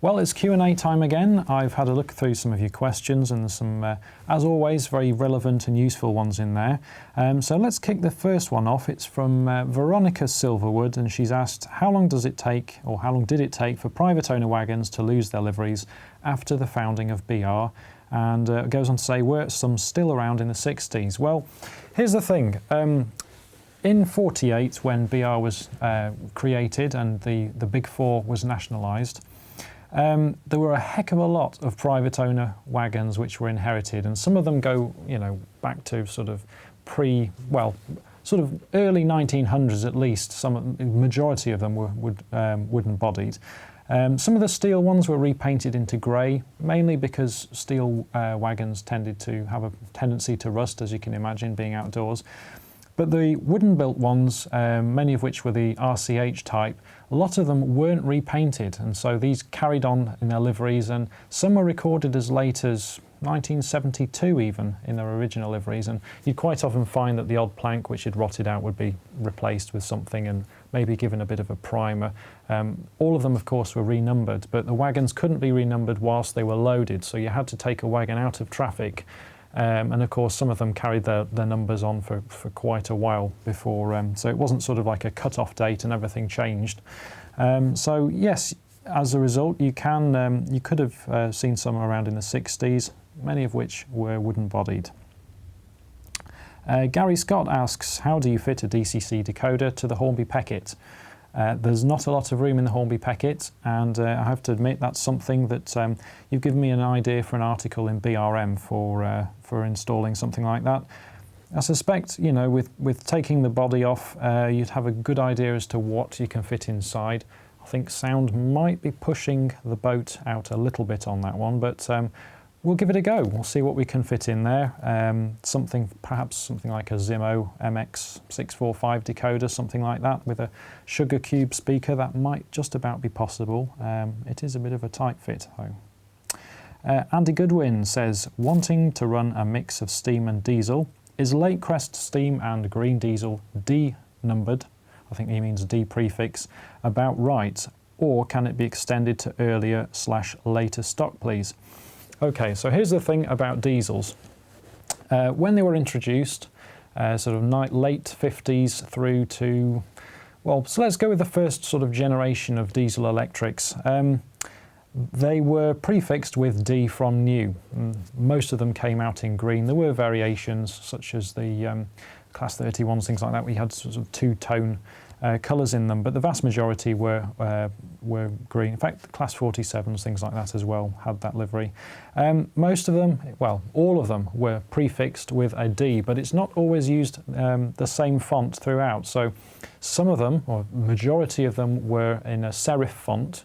Well, it's Q&A time again. I've had a look through some of your questions and some, as always, very relevant and useful ones in there. So let's kick the first one off. It's from Veronica Silverwood, and she's asked, how long does it take, or how long did it take for private owner wagons to lose their liveries after the founding of BR? And it goes on to say, were some still around in the 60s? Well, here's the thing. In 48, when BR was created and the Big Four was nationalised, there were a heck of a lot of private owner wagons which were inherited, and some of them go, back to sort of sort of early 1900s at least. The majority of them were wooden bodied. Some of the steel ones were repainted into grey, mainly because steel wagons tended to have a tendency to rust, as you can imagine, being outdoors. But the wooden-built ones, many of which were the RCH type, a lot of them weren't repainted, and so these carried on in their liveries, and some were recorded as late as 1972 even in their original liveries, and you'd quite often find that the odd plank which had rotted out would be replaced with something and maybe given a bit of a primer. All of them, of course, were renumbered, but the wagons couldn't be renumbered whilst they were loaded, so you had to take a wagon out of traffic. And of course, some of them carried their numbers on for quite a while before, so it wasn't sort of like a cut-off date and everything changed. So yes, as a result, you could have seen some around in the 60s, many of which were wooden-bodied. Gary Scott asks, how do you fit a DCC decoder to the Hornby Peckett? There's not a lot of room in the Hornby Peckett, and I have to admit that's something that you've given me an idea for an article in BRM for installing something like that. I suspect, with taking the body off, you'd have a good idea as to what you can fit inside. I think sound might be pushing the boat out a little bit on that one, but we'll give it a go. We'll see what we can fit in there. Perhaps something like a Zimmo MX645 decoder, something like that, with a sugar cube speaker. That might just about be possible. It is a bit of a tight fit, though. Andy Goodwin says, wanting to run a mix of steam and diesel, is Lake Crest steam and green diesel D-numbered, I think he means D prefix, about right, or can it be extended to earlier/later stock, please? Okay, so here's the thing about diesels. When they were introduced, sort of late 50s through to, so let's go with the first sort of generation of diesel electrics. They were prefixed with D from new. Most of them came out in green. There were variations such as the Class 31s, things like that. We had sort of two-tone colours in them, but the vast majority were green. In fact, the Class 47s, things like that as well, had that livery. Most of them, all of them were prefixed with a D, but it's not always used the same font throughout. So some of them, or majority of them, were in a serif font,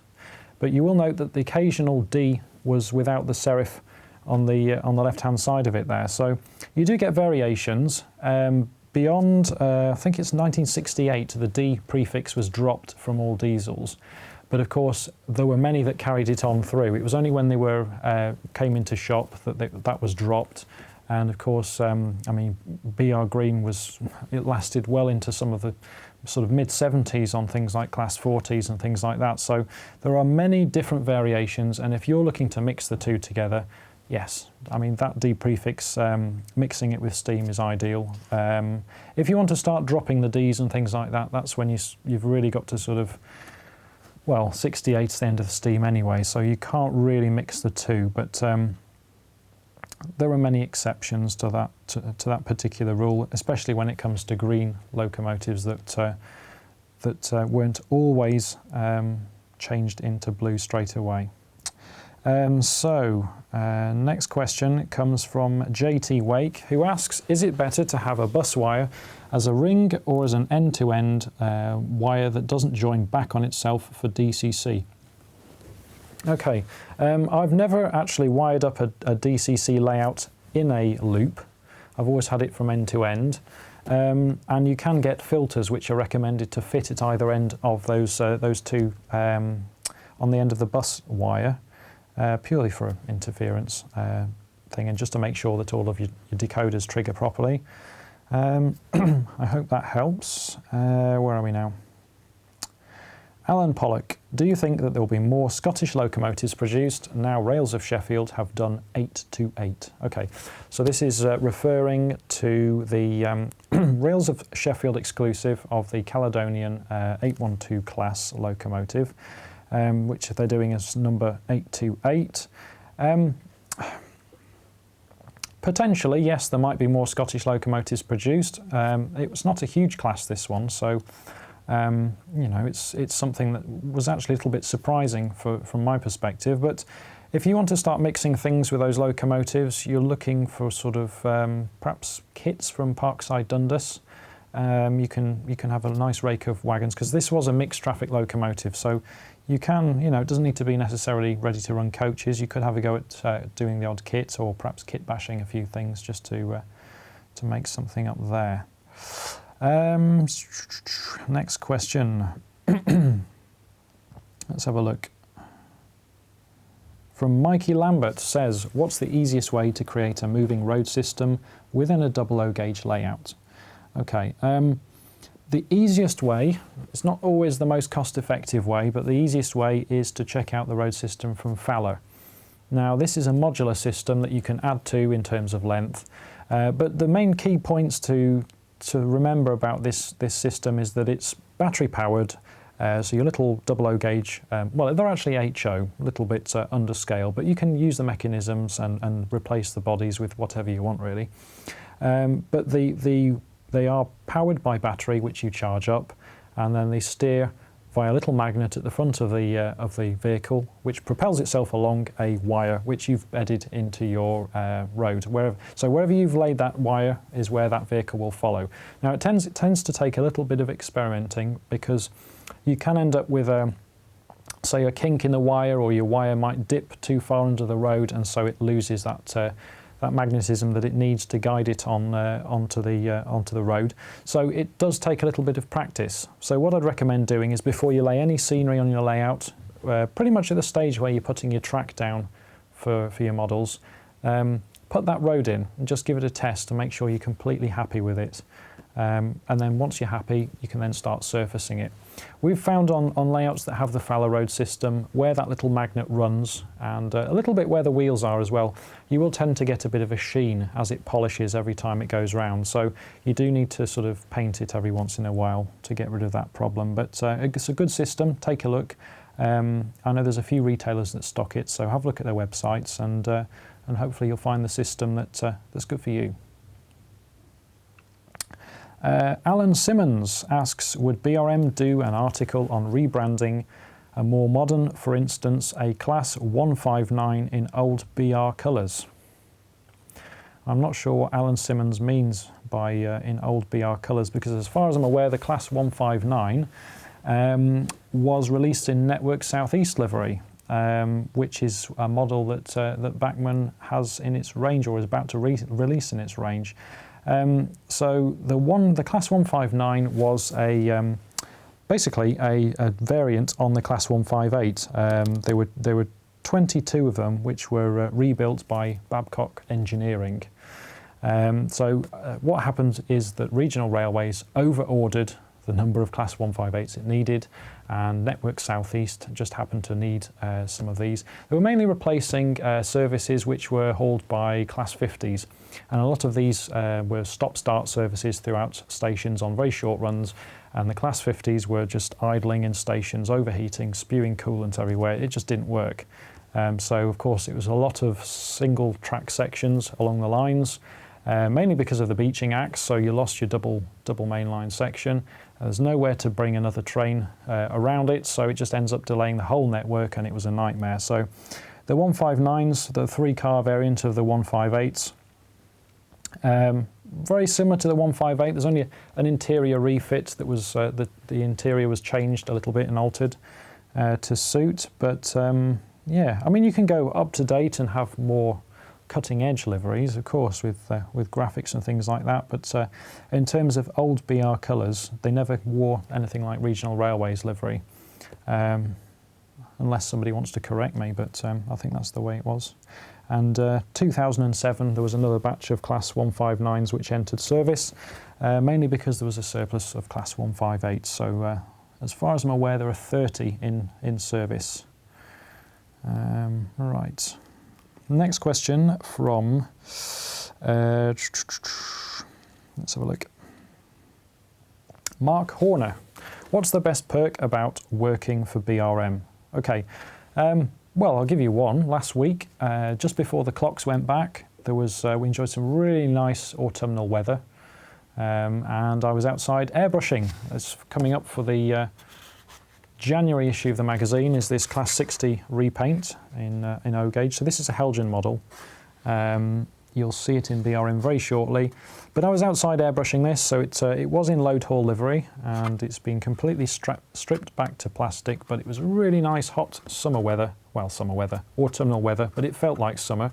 but you will note that the occasional D was without the serif on the left-hand side of it there. So you do get variations. Beyond, I think it's 1968, the D prefix was dropped from all diesels. But of course, there were many that carried it on through. It was only when they came into shop that was dropped. And of course, BR Green it lasted well into some of the sort of mid-70s on things like Class 40s and things like that. So there are many different variations, and if you're looking to mix the two together, yes, that D prefix, mixing it with steam is ideal. If you want to start dropping the Ds and things like that, that's when you've really got to sort of, 68's the end of the steam anyway, so you can't really mix the two, but there are many exceptions to that particular rule, especially when it comes to green locomotives that weren't always changed into blue straight away. Next question comes from JT Wake, who asks, is it better to have a bus wire as a ring or as an end-to-end wire that doesn't join back on itself for DCC? Okay, I've never actually wired up a DCC layout in a loop. I've always had it from end to end. And you can get filters which are recommended to fit at either end of those two on the end of the bus wire, purely for interference thing, and just to make sure that all of your decoders trigger properly. I hope that helps. Where are we now? Alan Pollock, do you think that there will be more Scottish locomotives produced now Rails of Sheffield have done 828? Okay, so this is referring to the Rails of Sheffield exclusive of the Caledonian 812 class locomotive, which they're doing as number 828. Potentially, yes, there might be more Scottish locomotives produced. It was not a huge class, this one, so you know, it's something that was actually a little bit surprising from my perspective. But if you want to start mixing things with those locomotives, you're looking for sort of perhaps kits from Parkside Dundas. You can have a nice rake of wagons, because this was a mixed traffic locomotive, so you can, you know, it doesn't need to be necessarily ready to run coaches. You could have a go at doing the odd kit, or perhaps kit bashing a few things just to make something up there. Next question. Let's have a look. From Mikey Lambert says, what's the easiest way to create a moving road system within a double O gauge layout? Okay, the easiest way, it's not always the most cost-effective way, but the easiest way is to check out the road system from Faller. Now, this is a modular system that you can add to in terms of length, but the main key points to remember about this system is that it's battery powered, so your little double O gauge, well, they're actually HO, a little bit under scale, but you can use the mechanisms and replace the bodies with whatever you want, really. But they are powered by battery, which you charge up, and then they steer via a little magnet at the front of the vehicle, which propels itself along a wire which you've bedded into your road. Wherever you've laid that wire is where that vehicle will follow. Now it tends to take a little bit of experimenting, because you can end up with say a kink in the wire, or your wire might dip too far under the road, and so it loses that magnetism that it needs to guide it onto the road. So it does take a little bit of practice. So what I'd recommend doing is, before you lay any scenery on your layout, pretty much at the stage where you're putting your track down for your models, put that road in and just give it a test to make sure you're completely happy with it. And then once you're happy, you can then start surfacing it. We've found on layouts that have the Faller road system, where that little magnet runs, and a little bit where the wheels are as well, you will tend to get a bit of a sheen as it polishes every time it goes round. So you do need to sort of paint it every once in a while to get rid of that problem. But it's a good system. Take a look. I know there's a few retailers that stock it, so have a look at their websites, and hopefully you'll find the system that's good for you. Alan Simmons asks, would BRM do an article on rebranding a more modern, for instance, a Class 159 in old BR colours? I'm not sure what Alan Simmons means by in old BR colours, because as far as I'm aware, the Class 159 was released in Network Southeast livery, which is a model that Bachmann has in its range, or is about to release in its range. So the Class 159 was basically a variant on the Class 158. There were 22 of them, which were rebuilt by Babcock Engineering. What happened is that Regional Railways over-ordered the number of Class 158s it needed, and Network Southeast just happened to need some of these. They were mainly replacing services which were hauled by Class 50s, and a lot of these were stop-start services throughout stations on very short runs, and the Class 50s were just idling in stations, overheating, spewing coolant everywhere. It just didn't work. So of course it was a lot of single track sections along the lines, mainly because of the beaching axe, so you lost your double mainline section. There's nowhere to bring another train around it, so it just ends up delaying the whole network, and it was a nightmare. So the 159s, the 3-car variant of the 158s, very similar to the 158. There's only an interior refit that was the interior was changed a little bit and altered to suit. But yeah, I mean, you can go up to date and have more cutting-edge liveries, of course, with graphics and things like that. But in terms of old BR colours, they never wore anything like Regional Railways livery, unless somebody wants to correct me. But I think that's the way it was. And 2007, there was another batch of Class 159s which entered service, mainly because there was a surplus of Class 158s. So As far as I'm aware, there are 30 in service. Right. Next question from, let's have a look. Mark Horner. What's the best perk about working for BRM? Okay, well, I'll give you one. Last week, just before the clocks went back, we enjoyed some really nice autumnal weather, and I was outside airbrushing. It's coming up for the January issue of the magazine is this Class 60 repaint in O gauge. So this is a Helgen model. You'll see it in BRM very shortly. But I was outside airbrushing this, so it was in load haul livery, and it's been completely stripped back to plastic, but it was really nice hot summer weather. Well, summer weather, autumnal weather, but it felt like summer.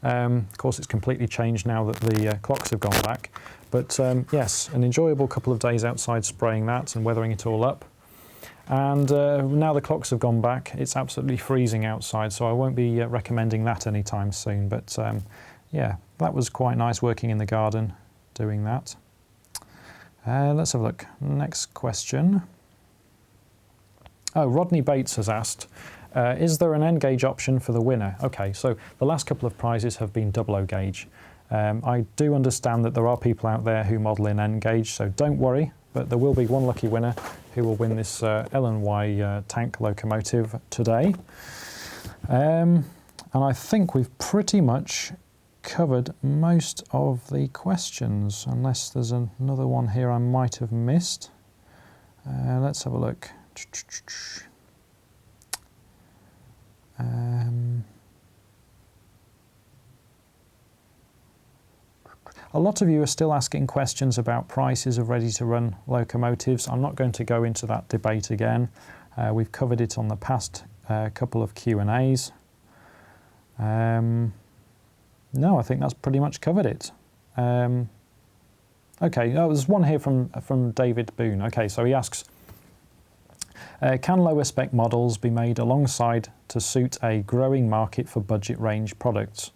Of course, it's completely changed now that the clocks have gone back. But yes, an enjoyable couple of days outside spraying that and weathering it all up. And now the clocks have gone back, it's absolutely freezing outside, so I won't be recommending that anytime soon. But yeah, that was quite nice working in the garden doing that. Let's have a look. Next question. Oh, Rodney Bates has asked, is there an N gauge option for the winner? Okay, so the last couple of prizes have been double O gauge. I do understand that there are people out there who model in N gauge, so don't worry, but there will be one lucky winner who will win this L&Y tank locomotive today. And I think we've pretty much covered most of the questions, unless there's another one here I might have missed. Let's have a look. A lot of you are still asking questions about prices of ready-to-run locomotives. I'm not going to go into that debate again. We've covered it on the past couple of Q&As. No, I think that's pretty much covered it. Okay, there's one here from David Boone. Okay, so he asks, can lower spec models be made alongside to suit a growing market for budget range products?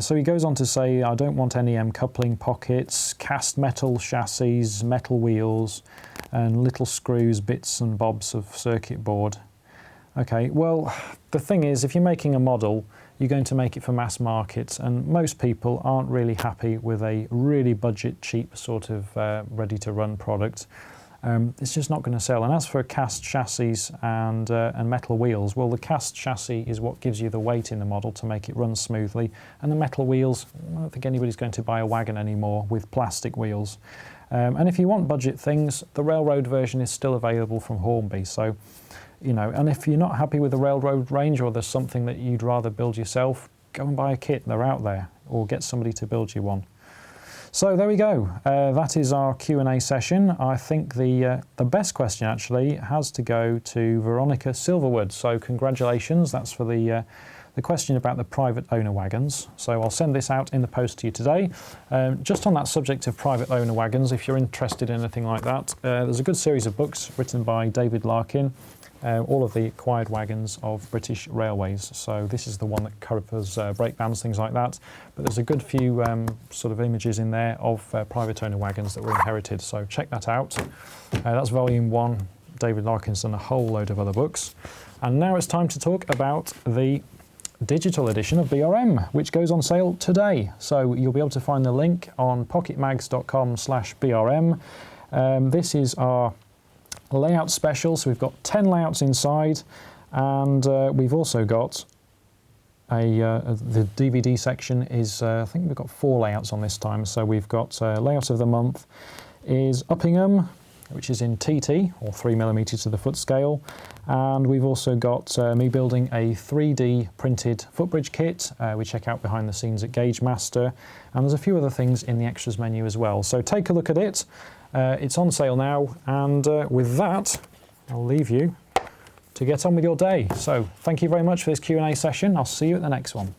So he goes on to say, I don't want NEM coupling pockets, cast metal chassis, metal wheels, and little screws, bits and bobs of circuit board. Okay, well, the thing is, if you're making a model, you're going to make it for mass markets, and most people aren't really happy with a really budget cheap sort of ready-to-run product. It's just not going to sell. And as for cast chassis and metal wheels, well, the cast chassis is what gives you the weight in the model to make it run smoothly, and the metal wheels, I don't think anybody's going to buy a wagon anymore with plastic wheels. And if you want budget things, the railroad version is still available from Hornby. So, you know, and if you're not happy with the railroad range, or there's something that you'd rather build yourself, go and buy a kit. They're out there, or get somebody to build you one. So there we go. That is our Q&A session. I think the best question actually has to go to Veronica Silverwood. So congratulations. That's for the question about the private owner wagons. So I'll send this out in the post to you today. Just on that subject of private owner wagons, if you're interested in anything like that, there's a good series of books written by David Larkin. All of the acquired wagons of British Railways. So this is the one that covers brake bands, things like that. But there's a good few sort of images in there of private owner wagons that were inherited. So check that out. That's volume 1. David Larkin's done a whole load of other books. And now it's time to talk about the digital edition of BRM, which goes on sale today. So you'll be able to find the link on pocketmags.com/BRM. This is our layout special, so we've got 10 layouts inside, and we've also got the DVD section is I think we've got 4 layouts on this time. So we've got layout of the month is Uppingham, which is in TT, or 3mm to the foot scale, and we've also got me building a 3D printed footbridge kit. We check out behind the scenes at Gauge Master, and there's a few other things in the extras menu as well. So take a look at it. It's on sale now, and with that, I'll leave you to get on with your day. So thank you very much for this Q&A session. I'll see you at the next one.